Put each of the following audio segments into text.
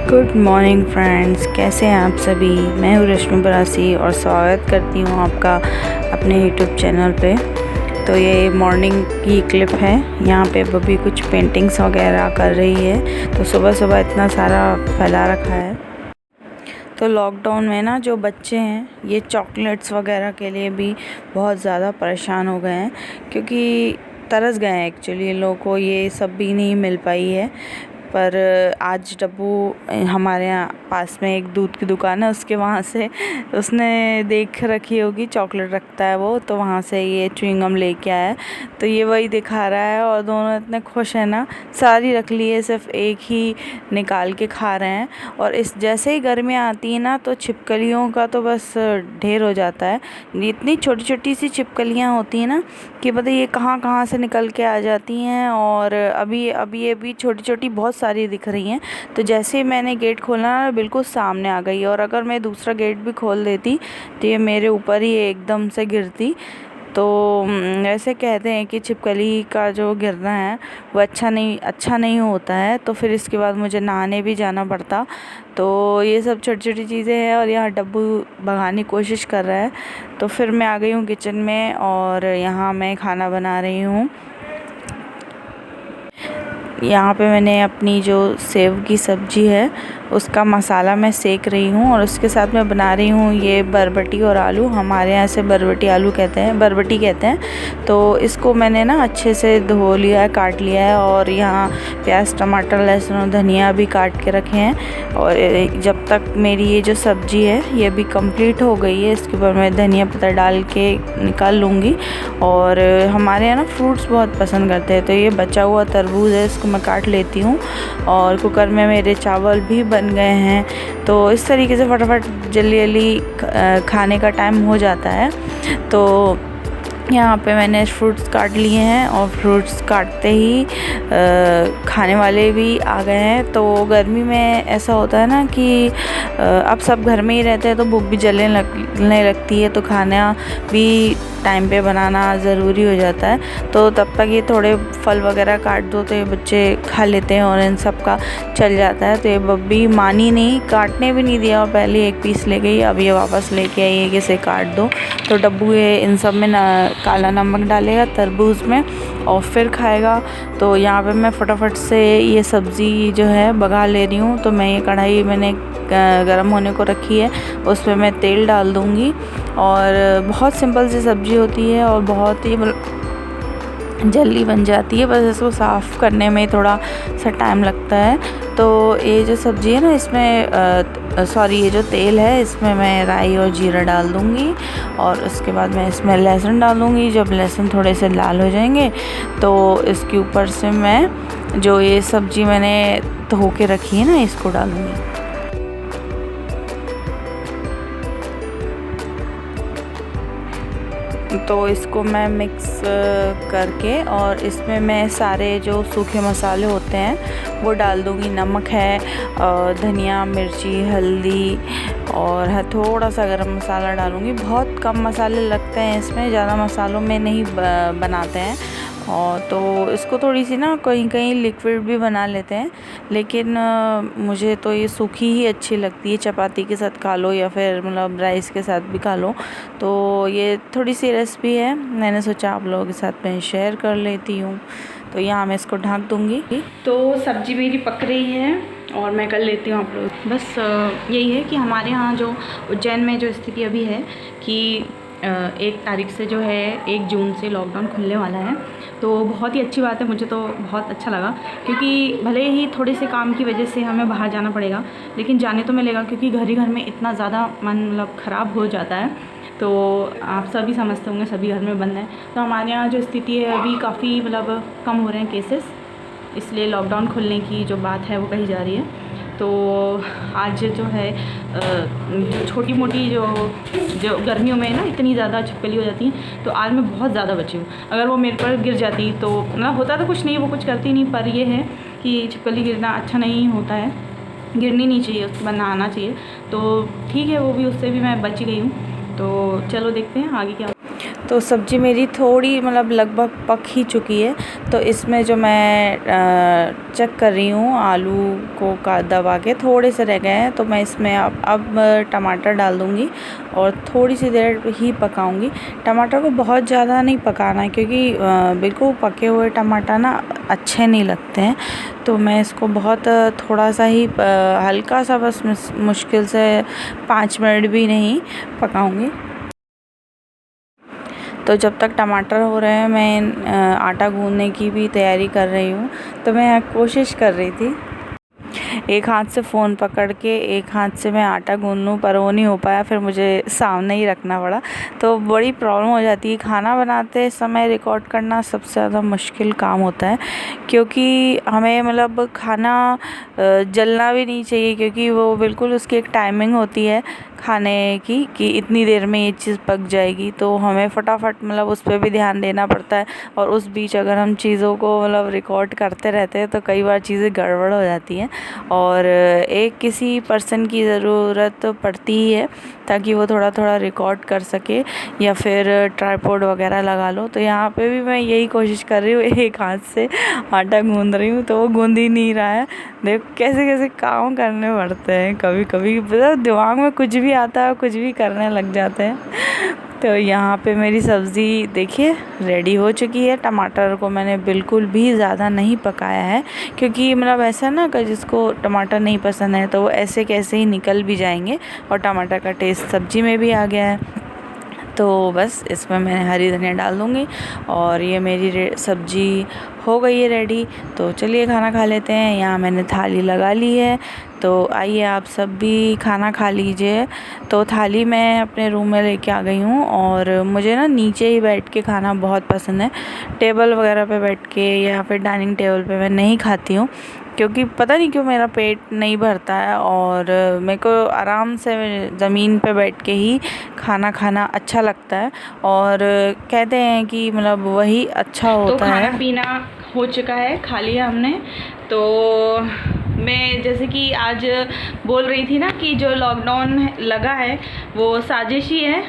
Good morning friends, कैसे हैं आप सभी। मैं हूँ रश्मि बरासी और स्वागत करती हूँ आपका अपने यूट्यूब चैनल पे। तो ये मॉर्निंग की क्लिप है। यहाँ पे बब्बी कुछ पेंटिंग्स वगैरह कर रही है। तो सुबह सुबह इतना सारा फैला रखा है। तो लॉकडाउन में ना जो बच्चे हैं ये चॉकलेट्स वगैरह के लिए भी बहुत ज़्यादा परेशान हो गए हैं, क्योंकि तरस गए हैं एक्चुअली। इन लोगों को ये सब भी नहीं मिल पाई है। पर आज डब्बू हमारे यहाँ पास में एक दूध की दुकान है, उसके वहाँ से उसने देख रखी होगी, चॉकलेट रखता है वो, तो वहाँ से ये च्युइंगम लेके आया है। तो ये वही दिखा रहा है और दोनों इतने खुश हैं ना। सारी रख ली है, सिर्फ एक ही निकाल के खा रहे हैं। और इस जैसे ही गर्मियाँ आती है ना तो छिपकलियों का तो बस ढेर हो जाता है। इतनी छोटी छोटी सी छिपकलियाँ होती हैं ना कि पता ये कहाँ कहाँ से निकल के आ जाती हैं। और अभी अभी ये भी छोटी छोटी बहुत सारी दिख रही हैं। तो जैसे ही मैंने गेट खोला ना बिल्कुल सामने आ गई, और अगर मैं दूसरा गेट भी खोल देती तो ये मेरे ऊपर ही एकदम से गिरती। तो ऐसे कहते हैं कि छिपकली का जो गिरना है वो अच्छा नहीं होता है। तो फिर इसके बाद मुझे नहाने भी जाना पड़ता। तो ये सब छोटी छोटी चीज़ें हैं। और यहाँ डब्बू भगाने की कोशिश कर रहा है। तो फिर मैं आ गई हूँ किचन में और यहाँ मैं खाना बना रही हूँ। यहाँ पे मैंने अपनी जो सेव की सब्ज़ी है उसका मसाला मैं सेक रही हूँ, और उसके साथ मैं बना रही हूँ ये बरबटी और आलू। हमारे यहाँ से बरबटी कहते हैं। तो इसको मैंने ना अच्छे से धो लिया है, काट लिया है, और यहाँ प्याज टमाटर लहसुन और धनिया भी काट के रखे हैं। और जब तक मेरी ये जो सब्ज़ी है ये भी कंप्लीट हो गई है, इसके ऊपर मैं धनिया पत्ता डाल के निकाल लूँगी। और हमारे यहाँ ना फ्रूट्स बहुत पसंद करते हैं, तो ये बचा हुआ तरबूज है, इसको मैं काट लेती हूँ। और कुकर में मेरे चावल भी बन गए हैं। तो इस तरीके से फटाफट जल्दी जल्दी खाने का टाइम हो जाता है। तो यहाँ पे मैंने फ्रूट्स काट लिए हैं, और फ्रूट्स काटते ही खाने वाले भी आ गए हैं। तो गर्मी में ऐसा होता है ना कि अब सब घर में ही रहते हैं तो भूख भी जलने लगती है, तो खाना भी टाइम पे बनाना ज़रूरी हो जाता है। तो तब तक ये थोड़े फल वगैरह काट दो तो ये बच्चे खा लेते हैं और इन सब का चल जाता है। तो ये बब्बी मानी नहीं, काटने भी नहीं दिया, और पहले एक पीस ले गई, अब ये वापस लेके आई है कि इसे काट दो। तो डब्बू ये इन सब में काला नमक डालेगा तरबूज में और फिर खाएगा। तो यहाँ पे मैं फटाफट से ये सब्ज़ी जो है बघा ले रही हूँ। तो मैं ये कढ़ाई मैंने गरम होने को रखी है, उसमें मैं तेल डाल दूँगी। और बहुत सिंपल सी सब्ज़ी होती है और बहुत ही जल्दी बन जाती है, बस इसको साफ़ करने में थोड़ा सा टाइम लगता है। तो ये जो सब्ज़ी है ना इसमें ये जो तेल है इसमें मैं राई और जीरा डाल दूँगी, और उसके बाद मैं इसमें लहसुन डाल दूँगी। जब लहसुन थोड़े से लाल हो जाएंगे तो इसके ऊपर से मैं जो ये सब्ज़ी मैंने धो के रखी है ना इसको डालूँगी। तो इसको मैं मिक्स करके और इसमें मैं सारे जो सूखे मसाले होते हैं वो डाल दूँगी। नमक है, धनिया मिर्ची हल्दी, और थोड़ा सा गरम मसाला डालूँगी। बहुत कम मसाले लगते हैं इसमें, ज़्यादा मसालों में नहीं बनाते हैं। और तो इसको थोड़ी सी ना कहीं कहीं लिक्विड भी बना लेते हैं, लेकिन मुझे तो ये सूखी ही अच्छी लगती है। चपाती के साथ खा लो या फिर मतलब राइस के साथ भी खा लो। तो ये थोड़ी सी रेसिपी है, मैंने सोचा आप लोगों के साथ मैं शेयर कर लेती हूँ। तो यहाँ मैं इसको ढक दूँगी। तो सब्ज़ी मेरी पक रही है और मैं कर लेती हूँ आप लोग। बस यही है कि हमारे यहाँ जो उज्जैन में जो स्थिति अभी है कि 1 तारीख से जो है 1 जून से लॉकडाउन खुलने वाला है। तो बहुत ही अच्छी बात है, मुझे तो बहुत अच्छा लगा, क्योंकि भले ही थोड़े से काम की वजह से हमें बाहर जाना पड़ेगा, लेकिन जाने तो मिलेगा, क्योंकि घर ही घर में इतना ज़्यादा मन मतलब ख़राब हो जाता है। तो आप सभी समझते होंगे सभी घर में बंद हैं। तो हमारे यहाँ जो स्थिति है अभी काफ़ी मतलब कम हो रहे हैं केसेस, इसलिए लॉकडाउन खुलने की जो बात है वो कही जा रही है। तो आज जो है जो छोटी मोटी जो गर्मियों में ना इतनी ज़्यादा छिपकली हो जाती हैं, तो आज मैं बहुत ज़्यादा बची हूँ। अगर वो मेरे पर गिर जाती तो मतलब होता तो कुछ नहीं, वो कुछ करती नहीं, पर ये है कि छिपकली गिरना अच्छा नहीं होता है, गिरनी नहीं चाहिए, उसके बाद नहाना चाहिए। तो ठीक है, वो भी उससे भी मैं बची गई हूँ। तो चलो देखते हैं आगे क्या। तो सब्ज़ी मेरी थोड़ी मतलब लगभग पक ही चुकी है। तो इसमें जो मैं चेक कर रही हूँ, आलू को का दबा के थोड़े से रह गए हैं, तो मैं इसमें अब टमाटर डाल दूँगी और थोड़ी सी देर ही पकाऊँगी। टमाटर को बहुत ज़्यादा नहीं पकाना है, क्योंकि बिल्कुल पके हुए टमाटर ना अच्छे नहीं लगते हैं। तो मैं इसको बहुत थोड़ा सा ही हल्का सा, बस मुश्किल से 5 मिनट भी नहीं पकाऊँगी। तो जब तक टमाटर हो रहे हैं, मैं आटा गूँदने की भी तैयारी कर रही हूँ। तो मैं कोशिश कर रही थी एक हाथ से फ़ोन पकड़ के एक हाथ से मैं आटा गूँध लूँ, पर वो नहीं हो पाया। फिर मुझे सामने ही रखना पड़ा, तो बड़ी प्रॉब्लम हो जाती है। खाना बनाते समय रिकॉर्ड करना सबसे ज़्यादा मुश्किल काम होता है, क्योंकि हमें मतलब खाना जलना भी नहीं चाहिए, क्योंकि वो बिल्कुल उसकी एक टाइमिंग होती है खाने की कि इतनी देर में ये चीज़ पक जाएगी। तो हमें फटाफट मतलब उस पर भी ध्यान देना पड़ता है। और उस बीच अगर हम चीज़ों को मतलब रिकॉर्ड करते रहते हैं तो कई बार चीज़ें गड़बड़ हो जाती हैं, और एक किसी पर्सन की ज़रूरत पड़ती ही है ताकि वो थोड़ा थोड़ा रिकॉर्ड कर सके, या फिर ट्राइपॉड वगैरह लगा लो। तो यहाँ पे भी मैं यही कोशिश कर रही हूँ, एक हाथ से आटा गूँध रही हूँ तो वो गूँध ही नहीं रहा है। देखो कैसे कैसे काम करने पड़ते हैं, कभी कभी मतलब दिमाग में कुछ भी आता है, कुछ भी करने लग जाते हैं। तो यहाँ पे मेरी सब्ज़ी देखिए रेडी हो चुकी है। टमाटर को मैंने बिल्कुल भी ज़्यादा नहीं पकाया है, क्योंकि मतलब ऐसा ना कि जिसको टमाटर नहीं पसंद है तो वो ऐसे कैसे ही निकल भी जाएंगे, और टमाटर का टेस्ट सब्ज़ी में भी आ गया है। तो बस इसमें मैं हरी धनिया डाल दूँगी, और ये मेरी सब्ज़ी हो गई है रेडी। तो चलिए खाना खा लेते हैं। यहाँ मैंने थाली लगा ली है, तो आइए आप सब भी खाना खा लीजिए। तो थाली मैं अपने रूम में लेके आ गई हूँ, और मुझे ना नीचे ही बैठ के खाना बहुत पसंद है। टेबल वगैरह पे बैठ के या फिर डाइनिंग टेबल पे मैं नहीं खाती हूँ, क्योंकि पता नहीं क्यों मेरा पेट नहीं भरता है, और मेरे को आराम से ज़मीन पे बैठ के ही खाना खाना अच्छा लगता है। और कहते हैं कि मतलब वही अच्छा होता है। तो खाना पीना हो चुका है, खा लिया हमने। तो मैं जैसे कि आज बोल रही थी ना कि जो लॉकडाउन लगा है वो साजिश ही है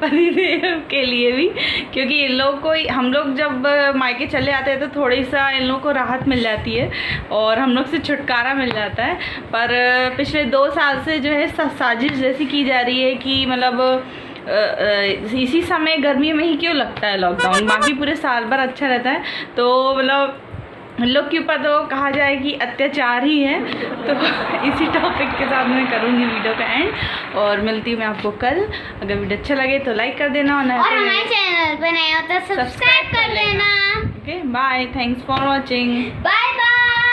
पतिदेव के लिए भी, क्योंकि इन लोग को, हम लोग जब मायके चले आते हैं तो थोड़ी सा इन लोग को राहत मिल जाती है और हम लोग से छुटकारा मिल जाता है। पर पिछले 2 साल से जो है साजिश जैसी की जा रही है कि मतलब इसी समय गर्मी में ही क्यों लगता है लॉकडाउन, बाकी पूरे साल भर अच्छा रहता है। तो मतलब लोग के ऊपर तो कहा जाए कि अत्याचार ही है। तो इसी टॉपिक के साथ मैं करूँगी वीडियो का एंड, और मिलती हूँ मैं आपको कल। अगर वीडियो अच्छा लगे तो लाइक कर देना, और हमारे चैनल पर नए हो तो सब्सक्राइब कर लेना। Okay bye, thanks for watching, bye.